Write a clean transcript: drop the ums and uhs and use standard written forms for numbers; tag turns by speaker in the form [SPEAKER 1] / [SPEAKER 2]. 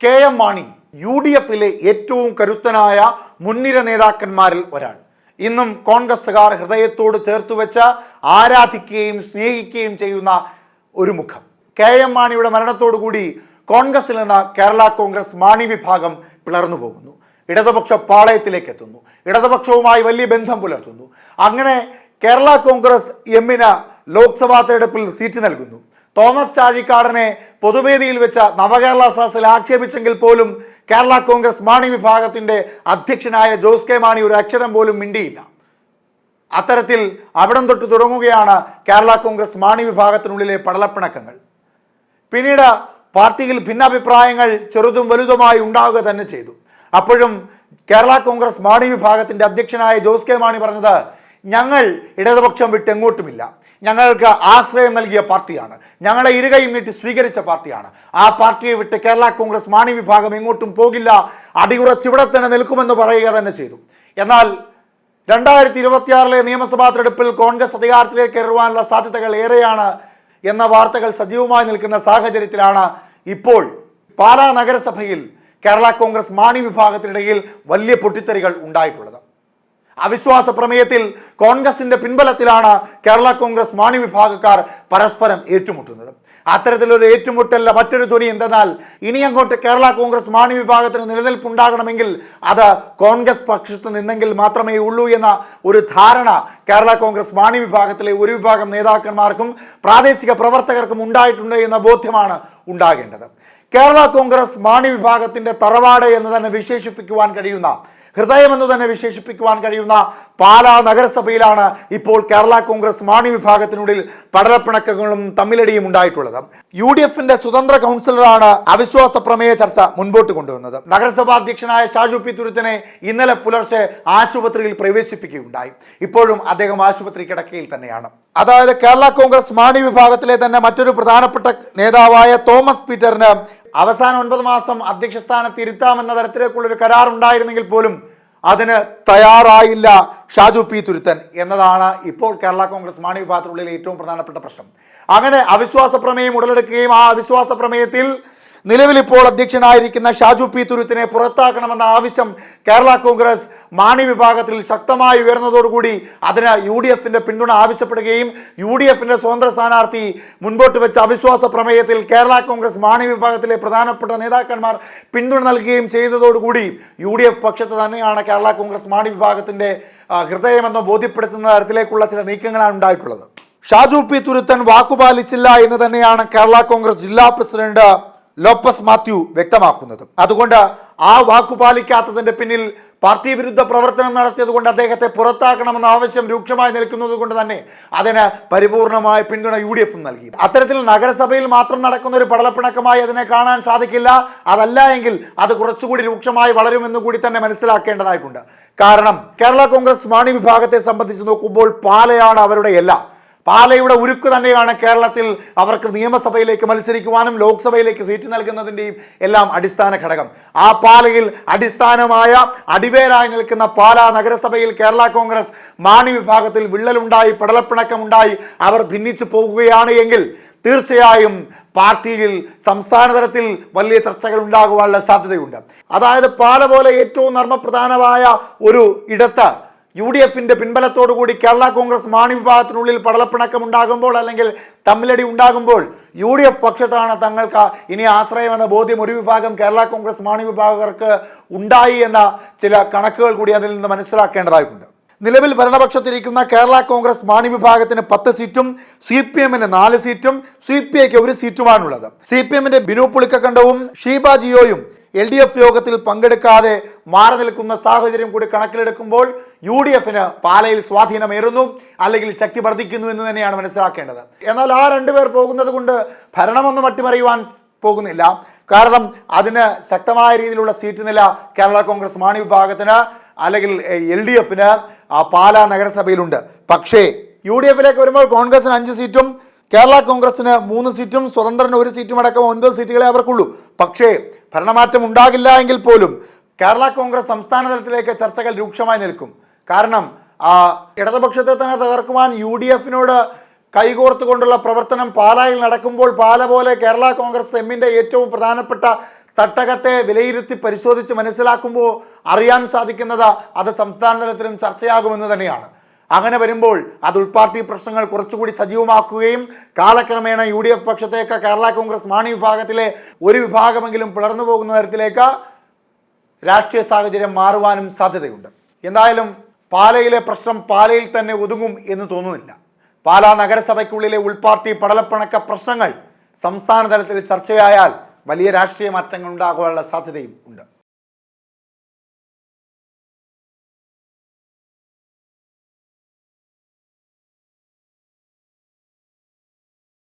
[SPEAKER 1] KM Mani UDFിലെ ഏറ്റവും കരുത്തനായ മുൻനിര നേതാക്കന്മാരിൽ ഒരാൾ. ഇന്നും കോൺഗ്രസ്സുകാർ ഹൃദയത്തോട് ചേർത്തുവെച്ച ആരാധിക്കുകയും സ്നേഹിക്കുകയും ചെയ്യുന്ന ഒരു മുഖം. KM മാണിയുടെ മരണത്തോടുകൂടി കോൺഗ്രസിൽ നിന്ന് കേരള കോൺഗ്രസ് മാണി വിഭാഗം പിളർന്നു പോകുന്നു. ഇടതുപക്ഷ പാളയത്തിലേക്ക് എത്തുന്നു. ഇടതുപക്ഷവുമായി വലിയ ബന്ധം പുലർത്തുന്നു. അങ്ങനെ കേരള കോൺഗ്രസ് എമ്മിന് ലോക്സഭാ തെരഞ്ഞെടുപ്പിൽ സീറ്റ് നൽകുന്നു. തോമസ് ചാഴിക്കാടനെ പൊതുവേദിയിൽ വെച്ച് നവകേരള സദസ്സിൽ ആക്ഷേപിച്ചെങ്കിൽ പോലും കേരള കോൺഗ്രസ് മാണി വിഭാഗത്തിൻ്റെ അധ്യക്ഷനായ ജോസ് കെ മാണി ഒരു അക്ഷരം പോലും മിണ്ടിയില്ല. അത്തരത്തിൽ അവിടം തൊട്ട് തുടങ്ങുകയാണ് കേരള കോൺഗ്രസ് മാണി വിഭാഗത്തിനുള്ളിലെ പടലപ്പിണക്കങ്ങൾ. പിന്നീട് പാർട്ടിയിൽ ഭിന്നാഭിപ്രായങ്ങൾ ചെറുതും വലുതുമായി ഉണ്ടാവുക തന്നെ ചെയ്തു. അപ്പോഴും കേരള കോൺഗ്രസ് മാണി വിഭാഗത്തിൻ്റെ അധ്യക്ഷനായ ജോസ് കെ മാണി പറഞ്ഞത്, ഞങ്ങൾ ഇടതുപക്ഷം വിട്ട് എങ്ങോട്ടുമില്ല, ഞങ്ങൾക്ക് ആശ്രയം നൽകിയ പാർട്ടിയാണ്, ഞങ്ങളെ ഇരുകയും നീട്ടി സ്വീകരിച്ച പാർട്ടിയാണ്, ആ പാർട്ടിയെ വിട്ട് കേരള കോൺഗ്രസ് മാണി വിഭാഗം എങ്ങോട്ടും പോകില്ല, അടിയുറച്ചിവിടെ തന്നെ നിൽക്കുമെന്ന് പറയുക തന്നെ ചെയ്തു. എന്നാൽ 2026 നിയമസഭാ തെരഞ്ഞെടുപ്പിൽ കോൺഗ്രസ് അധികാരത്തിലേക്ക് കയറുവാനുള്ള സാധ്യതകൾ ഏറെയാണ് എന്ന വാർത്തകൾ സജീവമായി നിൽക്കുന്ന സാഹചര്യത്തിലാണ് ഇപ്പോൾ പാലാ നഗരസഭയിൽ കേരള കോൺഗ്രസ് മാണി വിഭാഗത്തിനിടയിൽ വലിയ പൊട്ടിത്തെറികൾ ഉണ്ടായിട്ടുള്ളത്. അവിശ്വാസ പ്രമേയത്തിൽ കോൺഗ്രസിന്റെ പിൻബലത്തിലാണ് കേരള കോൺഗ്രസ് മാണി വിഭാഗക്കാർ പരസ്പരം ഏറ്റുമുട്ടുന്നത്. അത്തരത്തിലൊരു ഏറ്റുമുട്ടല്ല മറ്റൊരു ധ്വനി എന്തെന്നാൽ, ഇനി അങ്ങോട്ട് കേരള കോൺഗ്രസ് മാണി വിഭാഗത്തിന് നിലനിൽപ്പുണ്ടാകണമെങ്കിൽ അത് കോൺഗ്രസ് പക്ഷത്ത് നിന്നെങ്കിൽ മാത്രമേ ഉള്ളൂ എന്ന ഒരു ധാരണ കേരള കോൺഗ്രസ് മാണി വിഭാഗത്തിലെ ഒരു വിഭാഗം നേതാക്കന്മാർക്കും പ്രാദേശിക പ്രവർത്തകർക്കും ഉണ്ടായിട്ടുണ്ട് എന്ന ബോധ്യമാണ് ഉണ്ടാകേണ്ടത്. കേരള കോൺഗ്രസ് മാണി വിഭാഗത്തിൻ്റെ തറവാട് എന്ന് തന്നെ വിശേഷിപ്പിക്കുവാൻ കഴിയുന്ന, ഹൃദയമെന്ന് തന്നെ വിശേഷിപ്പിക്കുവാൻ കഴിയുന്ന പാലാ നഗരസഭയിലാണ് ഇപ്പോൾ കേരള കോൺഗ്രസ് മാണി വിഭാഗത്തിനുള്ളിൽ പടലപ്പിണക്കങ്ങളും തമ്മിലടിയും ഉണ്ടായിട്ടുള്ളത്. UDFിന്റെ സ്വതന്ത്ര കൗൺസിലറാണ് അവിശ്വാസ പ്രമേയ ചർച്ച മുൻപോട്ട് കൊണ്ടുവന്നത്. നഗരസഭാ അധ്യക്ഷനായ ഷാജു പി തുരുത്തിനെ ഇന്നലെ പുലർച്ചെ ആശുപത്രിയിൽ പ്രവേശിപ്പിക്കുകയുണ്ടായി. ഇപ്പോഴും അദ്ദേഹം ആശുപത്രി കിടക്കയിൽ തന്നെയാണ്. അതായത് കേരള കോൺഗ്രസ് മാണി വിഭാഗത്തിലെ തന്നെ മറ്റൊരു പ്രധാനപ്പെട്ട നേതാവായ തോമസ് പീറ്ററിന് അവസാന 9 മാസം അധ്യക്ഷ സ്ഥാനത്ത് ഇരുത്താമെന്ന തരത്തിലേക്കുള്ളൊരു കരാർ ഉണ്ടായിരുന്നെങ്കിൽ പോലും അതിന് തയ്യാറായില്ല ഷാജു പി തുരുത്തൻ എന്നതാണ് ഇപ്പോൾ കേരള കോൺഗ്രസ് മാണി വിഭാഗത്തിനുള്ളിലെ ഏറ്റവും പ്രധാനപ്പെട്ട പ്രശ്നം. അങ്ങനെ അവിശ്വാസ പ്രമേയം ഉടലെടുക്കുകയും ആ അവിശ്വാസ പ്രമേയത്തിൽ നിലവിലിപ്പോൾ അധ്യക്ഷനായിരിക്കുന്ന ഷാജു പി തുരുത്തിനെ പുറത്താക്കണമെന്ന ആവശ്യം കേരള കോൺഗ്രസ് മാണി വിഭാഗത്തിൽ ശക്തമായി ഉയർന്നതോടുകൂടി അതിന് UDFിന്റെ പിന്തുണ ആവശ്യപ്പെടുകയും UDFിന്റെ സ്വതന്ത്ര സ്ഥാനാർത്ഥി മുൻപോട്ട് വെച്ച അവിശ്വാസ പ്രമേയത്തിൽ കേരള കോൺഗ്രസ് മാണി വിഭാഗത്തിലെ പ്രധാനപ്പെട്ട നേതാക്കന്മാർ പിന്തുണ നൽകുകയും ചെയ്തതോടുകൂടി UDF പക്ഷത്ത് തന്നെയാണ് കേരള കോൺഗ്രസ് മാണി വിഭാഗത്തിൻ്റെ ഹൃദയമെന്ന് ബോധ്യപ്പെടുത്തുന്ന തരത്തിലേക്കുള്ള ചില നീക്കങ്ങളാണ് ഉണ്ടായിട്ടുള്ളത്. ഷാജു പി തുരുത്തൻ വാക്കുപാലിച്ചില്ല എന്ന് തന്നെയാണ് കേരള കോൺഗ്രസ് ജില്ലാ പ്രസിഡന്റ് ലോപ്പസ് മാത്യു വ്യക്തമാക്കുന്നത്. അതുകൊണ്ട് ആ വാക്കുപാലിക്കാത്തതിന്റെ പിന്നിൽ പാർട്ടി വിരുദ്ധ പ്രവർത്തനം നടത്തിയത് കൊണ്ട് അദ്ദേഹത്തെ പുറത്താക്കണമെന്ന ആവശ്യം രൂക്ഷമായി നിൽക്കുന്നത് കൊണ്ട് തന്നെ അതിന് പരിപൂർണമായ പിന്തുണ UDF നൽകി. അത്തരത്തിൽ നഗരസഭയിൽ മാത്രം നടക്കുന്ന ഒരു പടലപ്പിണക്കമായി അതിനെ കാണാൻ സാധിക്കില്ല. അതല്ല എങ്കിൽ അത് കുറച്ചുകൂടി രൂക്ഷമായി വളരുമെന്ന് കൂടി തന്നെ മനസ്സിലാക്കേണ്ടതായിട്ടുണ്ട്. കാരണം കേരള കോൺഗ്രസ് മാണി വിഭാഗത്തെ സംബന്ധിച്ച് നോക്കുമ്പോൾ പാലയാണ് അവരുടെ എല്ലാം. പാലയുടെ ഉരുക്ക് തന്നെയാണ് കേരളത്തിൽ അവർക്ക് നിയമസഭയിലേക്ക് മത്സരിക്കുവാനും ലോക്സഭയിലേക്ക് സീറ്റ് നൽകുന്നതിൻ്റെയും എല്ലാം അടിസ്ഥാന ഘടകം. ആ പാലയിൽ അടിസ്ഥാനമായ അടിവേരായി നിൽക്കുന്ന പാലാ നഗരസഭയിൽ കേരള കോൺഗ്രസ് മാണി വിഭാഗത്തിൽ വിള്ളലുണ്ടായി, പടലപ്പിണക്കമുണ്ടായി അവർ ഭിന്നിച്ചു പോകുകയാണ് എങ്കിൽ തീർച്ചയായും പാർട്ടിയിൽ സംസ്ഥാന തലത്തിൽ വലിയ ചർച്ചകൾ ഉണ്ടാകുവാനുള്ള സാധ്യതയുണ്ട്. അതായത് പാല പോലെ ഏറ്റവും നർമ്മപ്രധാനമായ ഒരു ഇടത്ത് UDFിന്റെ പിൻബലത്തോടുകൂടി കേരള കോൺഗ്രസ് മാണി വിഭാഗത്തിനുള്ളിൽ പടലപ്പിണക്കം ഉണ്ടാകുമ്പോൾ അല്ലെങ്കിൽ തമ്മിലടി ഉണ്ടാകുമ്പോൾ UDF പക്ഷത്താണ് തങ്ങൾക്ക് ഇനി ആശ്രയമെന്ന ബോധ്യം ഒരു വിഭാഗം കേരള കോൺഗ്രസ് മാണി വിഭാഗക്കാർക്ക് ഉണ്ടായി എന്ന ചില കണക്കുകൾ കൂടി അതിൽ നിന്ന് മനസ്സിലാക്കേണ്ടതായിട്ടുണ്ട്. നിലവിൽ ഭരണപക്ഷത്തിരിക്കുന്ന കേരള കോൺഗ്രസ് മാണി വിഭാഗത്തിന് 10 സീറ്റും CPMന് 4 സീറ്റും CPIക്ക് 1 സീറ്റുമാണുള്ളത്. CPMന്റെ ബിനു പുളിക്കക്കണ്ടവും ഷീബ ജിയോയും LDF യോഗത്തിൽ പങ്കെടുക്കാതെ മാറി നിൽക്കുന്ന സാഹചര്യം കൂടി കണക്കിലെടുക്കുമ്പോൾ UDFന് പാലയിൽ സ്വാധീനമേറുന്നു അല്ലെങ്കിൽ ശക്തി വർദ്ധിക്കുന്നു എന്ന് തന്നെയാണ് മനസ്സിലാക്കേണ്ടത്. എന്നാൽ ആ 2 പേർ പോകുന്നത് കൊണ്ട് ഭരണമൊന്നും അട്ടിമറിയുവാൻ പോകുന്നില്ല. കാരണം അതിന് ശക്തമായ രീതിയിലുള്ള സീറ്റ് നില കേരള കോൺഗ്രസ് മാണി വിഭാഗത്തിന് അല്ലെങ്കിൽ LDFന് പാലാ നഗരസഭയിലുണ്ട്. പക്ഷേ UDFിലേക്ക് വരുമ്പോൾ കോൺഗ്രസിന് 5 സീറ്റും കേരള കോൺഗ്രസിന് 3 സീറ്റും സ്വതന്ത്രന് 1 സീറ്റും അടക്കം 9 സീറ്റുകളെ അവർക്കുള്ളൂ. പക്ഷേ ഭരണമാറ്റം ഉണ്ടാകില്ല എങ്കിൽ പോലും കേരള കോൺഗ്രസ് സംസ്ഥാന തലത്തിലേക്ക് ചർച്ചകൾ രൂക്ഷമായി നിൽക്കും. കാരണം ഇടതുപക്ഷത്തെ തന്നെ തകർക്കുവാൻ UDFിനോട് കൈകോർത്തുകൊണ്ടുള്ള പ്രവർത്തനം പാലായിൽ നടക്കുമ്പോൾ പാല പോലെ കേരള കോൺഗ്രസ് എമ്മിൻ്റെ ഏറ്റവും പ്രധാനപ്പെട്ട തട്ടകത്തെ വിലയിരുത്തി പരിശോധിച്ച് മനസ്സിലാക്കുമ്പോൾ അറിയാൻ സാധിക്കുന്നത് അത് സംസ്ഥാന തലത്തിലും ചർച്ചയാകുമെന്ന് തന്നെയാണ്. അങ്ങനെ വരുമ്പോൾ അത് ഉൾപാർട്ടി പ്രശ്നങ്ങൾ കുറച്ചുകൂടി സജീവമാക്കുകയും കാലക്രമേണ UDF പക്ഷത്തേക്ക് കേരള കോൺഗ്രസ് മാണി വിഭാഗത്തിലെ ഒരു വിഭാഗമെങ്കിലും പിളർന്നു പോകുന്ന തരത്തിലേക്ക് രാഷ്ട്രീയ സാഹചര്യം മാറുവാനും സാധ്യതയുണ്ട്. എന്തായാലും പാലയിലെ പ്രശ്നം പാലയിൽ തന്നെ ഒതുങ്ങും എന്ന് തോന്നുന്നില്ല. പാലാ നഗരസഭയ്ക്കുള്ളിലെ ഉൾപാർട്ടി പടലപ്പണക്ക പ്രശ്നങ്ങൾ സംസ്ഥാന തലത്തിൽ ചർച്ചയായാൽ വലിയ രാഷ്ട്രീയ മാറ്റങ്ങൾ ഉണ്ടാകാനുള്ള സാധ്യതയും ഉണ്ട്.